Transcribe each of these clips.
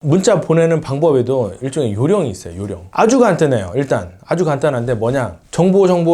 문자 보내는 방법에도 일종의 요령이 있어요. 요령. 아주 간단해요. 일단 아주 간단한데 뭐냐, 정보 어쩌다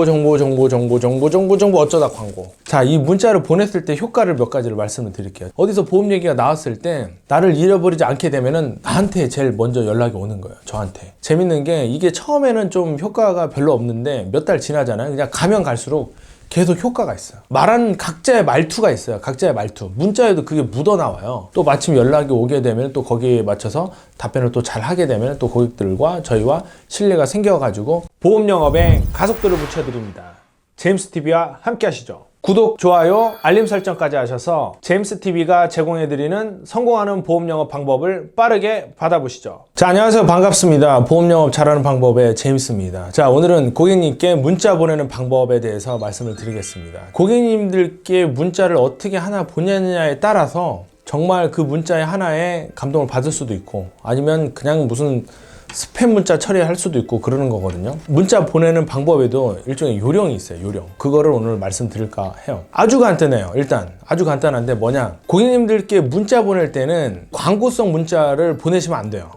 광고. 자, 이 문자를 보냈을 때 효과를 몇 가지를 말씀을 드릴게요. 어디서 보험 얘기가 나왔을 때 나를 잃어버리지 않게 되면은 나한테 제일 먼저 연락이 오는 거예요. 저한테. 재밌는 게 이게 처음에는 좀 효과가 별로 없는데 몇 달 지나잖아요. 그냥 가면 갈수록 계속 효과가 있어요. 말하는 각자의 말투가 있어요. 각자의 말투. 문자에도 그게 묻어나와요. 또 마침 연락이 오게 되면 또 거기에 맞춰서 답변을 또 잘 하게 되면 또 고객들과 저희와 신뢰가 생겨가지고 보험 영업에 가속도를 붙여드립니다. 제임스TV와 함께 하시죠. 구독, 좋아요, 알림 설정까지 하셔서 제임스TV가 제공해드리는 성공하는 보험 영업 방법을 빠르게 받아보시죠. 자, 안녕하세요. 반갑습니다. 보험 영업 잘하는 방법의 제임스입니다. 자, 오늘은 고객님께 문자 보내는 방법에 대해서 말씀을 드리겠습니다. 고객님들께 문자를 어떻게 하나 보내느냐에 따라서 정말 그 문자에 하나에 감동을 받을 수도 있고 아니면 그냥 무슨 스팸 문자 처리할 수도 있고 그러는 거거든요. 문자 보내는 방법에도 일종의 요령이 있어요. 요령. 그거를 오늘 말씀드릴까 해요. 아주 간단해요. 일단 아주 간단한데 뭐냐, 고객님들께 문자 보낼 때는 광고성 문자를 보내시면 안 돼요.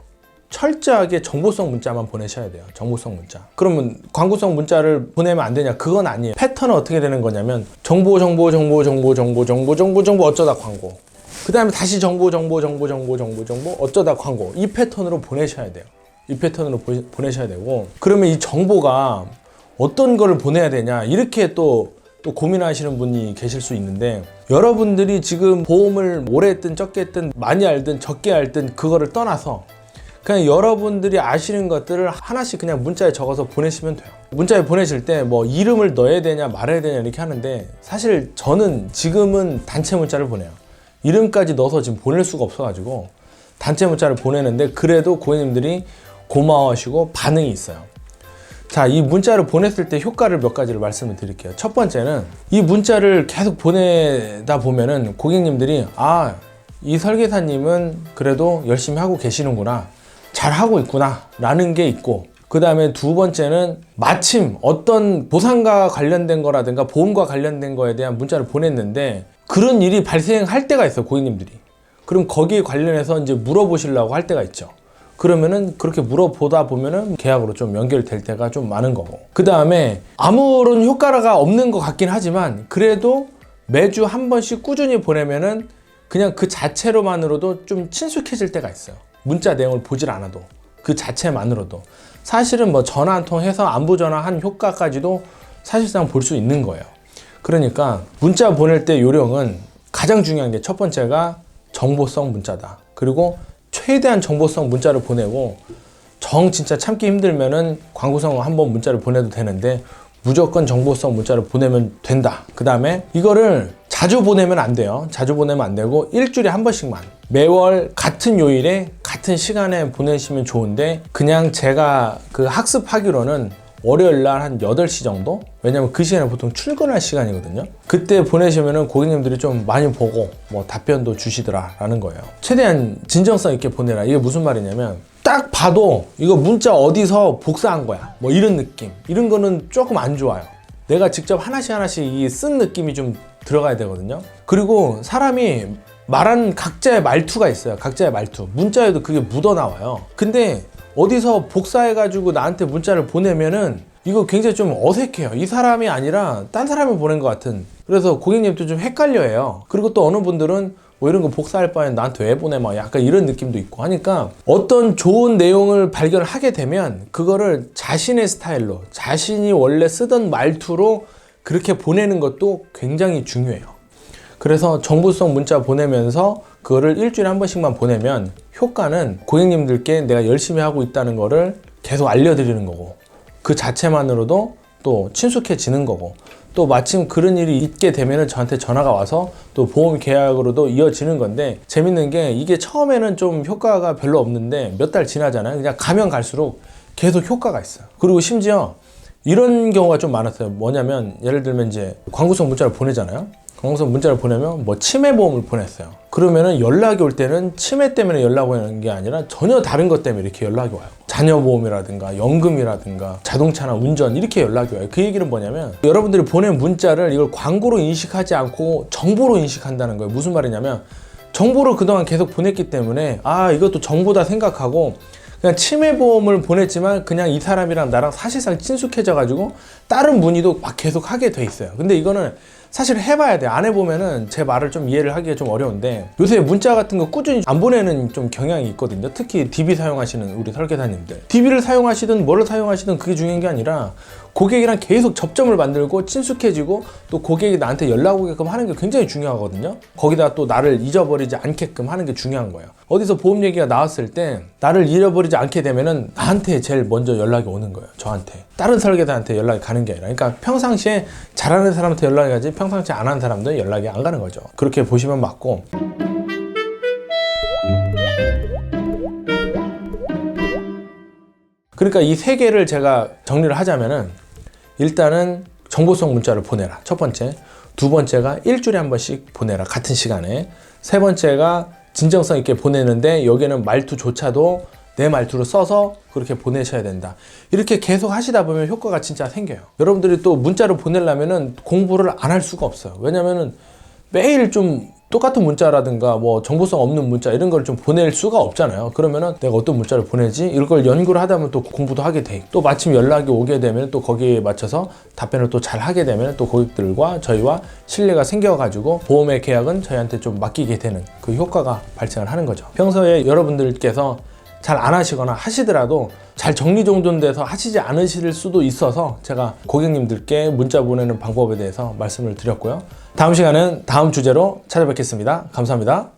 철저하게 정보성 문자만 보내셔야 돼요. 정보성 문자. 그러면 광고성 문자를 보내면 안 되냐? 그건 아니에요. 패턴은 어떻게 되는 거냐면 정보 어쩌다 광고, 그 다음에 다시 정보 어쩌다 광고, 이 패턴으로 보내셔야 돼요. 이 패턴으로 보내셔야 되고, 그러면 이 정보가 어떤 거를 보내야 되냐, 이렇게 또 고민하시는 분이 계실 수 있는데, 여러분들이 지금 보험을 오래 했든 적게 했든 많이 알든 적게 알든 그거를 떠나서 그냥 여러분들이 아시는 것들을 하나씩 그냥 문자에 적어서 보내시면 돼요. 문자에 보내실 때 뭐 이름을 넣어야 되냐 말아야 되냐 이렇게 하는데, 사실 저는 지금은 단체 문자를 보내요. 이름까지 넣어서 지금 보낼 수가 없어가지고 단체 문자를 보내는데, 그래도 고객님들이 고마워하시고 반응이 있어요. 자, 이 문자를 보냈을 때 효과를 몇 가지를 말씀을 드릴게요. 첫 번째는 이 문자를 계속 보내다 보면은 고객님들이 이 설계사님은 그래도 열심히 하고 계시는구나, 잘 하고 있구나 라는 게 있고, 그 다음에 두 번째는 마침 어떤 보상과 관련된 거라든가 보험과 관련된 거에 대한 문자를 보냈는데 그런 일이 발생할 때가 있어요. 고객님들이. 그럼 거기에 관련해서 이제 물어보시려고 할 때가 있죠. 그러면은 그렇게 물어보다 보면은 계약으로 좀 연결될 때가 좀 많은 거고, 그 다음에 아무런 효과가 없는 것 같긴 하지만 그래도 매주 한 번씩 꾸준히 보내면은 그냥 그 자체로만으로도 좀 친숙해질 때가 있어요. 문자 내용을 보질 않아도 그 자체만으로도. 사실은 뭐 전화 한 통 해서 안부 전화한 효과까지도 사실상 볼 수 있는 거예요. 그러니까 문자 보낼 때 요령은 가장 중요한 게 첫 번째가 정보성 문자다. 그리고 최대한 정보성 문자를 보내고, 진짜 참기 힘들면은 광고성 한번 문자를 보내도 되는데 무조건 정보성 문자를 보내면 된다. 그 다음에 이거를 자주 보내면 안 돼요. 자주 보내면 안 되고 일주일에 한 번씩만, 매월 같은 요일에 같은 시간에 보내시면 좋은데, 그냥 제가 그 학습하기로는 월요일 날 한 8시 정도? 왜냐면 그 시간에 보통 출근할 시간이거든요. 그때 보내시면은 고객님들이 좀 많이 보고 뭐 답변도 주시더라 라는 거예요. 최대한 진정성 있게 보내라. 이게 무슨 말이냐면, 딱 봐도 이거 문자 어디서 복사한 거야 뭐 이런 느낌, 이런 거는 조금 안 좋아요. 내가 직접 하나씩 이 쓴 느낌이 좀 들어가야 되거든요. 그리고 사람이 말하는 각자의 말투가 있어요. 각자의 말투. 문자에도 그게 묻어나와요. 근데 어디서 복사해가지고 나한테 문자를 보내면은 이거 굉장히 좀 어색해요. 이 사람이 아니라 딴 사람이 보낸 것 같은. 그래서 고객님도 좀 헷갈려해요. 그리고 또 어느 분들은 뭐 이런 거 복사할 바엔 나한테 왜 보내? 막 약간 이런 느낌도 있고 하니까, 어떤 좋은 내용을 발견하게 되면 그거를 자신의 스타일로, 자신이 원래 쓰던 말투로 그렇게 보내는 것도 굉장히 중요해요. 그래서 정보성 문자 보내면서 그거를 일주일에 한 번씩만 보내면 효과는 고객님들께 내가 열심히 하고 있다는 거를 계속 알려드리는 거고, 그 자체만으로도 또 친숙해지는 거고, 또 마침 그런 일이 있게 되면 저한테 전화가 와서 또 보험 계약으로도 이어지는 건데, 재밌는 게 이게 처음에는 좀 효과가 별로 없는데 몇 달 지나잖아요. 그냥 가면 갈수록 계속 효과가 있어요. 그리고 심지어 이런 경우가 좀 많았어요. 뭐냐면, 예를 들면 이제 광고성 문자를 보내잖아요. 광고성 문자를 보내면 뭐 치매 보험을 보냈어요. 그러면은 연락이 올 때는 치매 때문에 연락 오는 게 아니라 전혀 다른 것 때문에 이렇게 연락이 와요. 자녀 보험이라든가 연금이라든가 자동차나 운전, 이렇게 연락이 와요. 그 얘기는 뭐냐면, 여러분들이 보낸 문자를 이걸 광고로 인식하지 않고 정보로 인식한다는 거예요. 무슨 말이냐면, 정보를 그동안 계속 보냈기 때문에 이것도 정보다 생각하고 그냥 치매보험을 보냈지만 그냥 이 사람이랑 나랑 사실상 친숙해져 가지고 다른 문의도 막 계속 하게 돼 있어요. 근데 이거는 사실 해봐야 돼요. 안 해보면은 제 말을 좀 이해를 하기가 좀 어려운데, 요새 문자 같은 거 꾸준히 안 보내는 좀 경향이 있거든요. 특히 DB 사용하시는 우리 설계사님들, DB를 사용하시든 뭐를 사용하시든 그게 중요한 게 아니라 고객이랑 계속 접점을 만들고 친숙해지고 또 고객이 나한테 연락 오게끔 하는 게 굉장히 중요하거든요. 거기다 또 나를 잊어버리지 않게끔 하는 게 중요한 거예요. 어디서 보험 얘기가 나왔을 때 나를 잃어버리지 않게 되면은 나한테 제일 먼저 연락이 오는 거예요. 저한테. 다른 설계사한테 연락이 가는 게 아니라. 그러니까 평상시에 잘하는 사람한테 연락이 가지 평상시에 안 하는 사람들은 연락이 안 가는 거죠. 그렇게 보시면 맞고, 그러니까 이 세 개를 제가 정리를 하자면은, 일단은 정보성 문자를 보내라. 첫 번째. 두 번째가 일주일에 한 번씩 보내라. 같은 시간에. 세 번째가 진정성 있게 보내는데 여기는 말투조차도 내 말투로 써서 그렇게 보내셔야 된다. 이렇게 계속 하시다 보면 효과가 진짜 생겨요. 여러분들이 또 문자를 보내려면은 공부를 안 할 수가 없어요. 왜냐면은 매일 좀 똑같은 문자라든가 뭐 정보성 없는 문자 이런 걸 좀 보낼 수가 없잖아요. 그러면은 내가 어떤 문자를 보내지? 이걸 걸 연구를 하다 보면 또 공부도 하게 돼. 또 마침 연락이 오게 되면 또 거기에 맞춰서 답변을 또 잘 하게 되면 또 고객들과 저희와 신뢰가 생겨가지고 보험의 계약은 저희한테 좀 맡기게 되는 그 효과가 발생을 하는 거죠. 평소에 여러분들께서 잘 안 하시거나 하시더라도 잘 정리정돈돼서 하시지 않으실 수도 있어서 제가 고객님들께 문자 보내는 방법에 대해서 말씀을 드렸고요. 다음 시간은 다음 주제로 찾아뵙겠습니다. 감사합니다.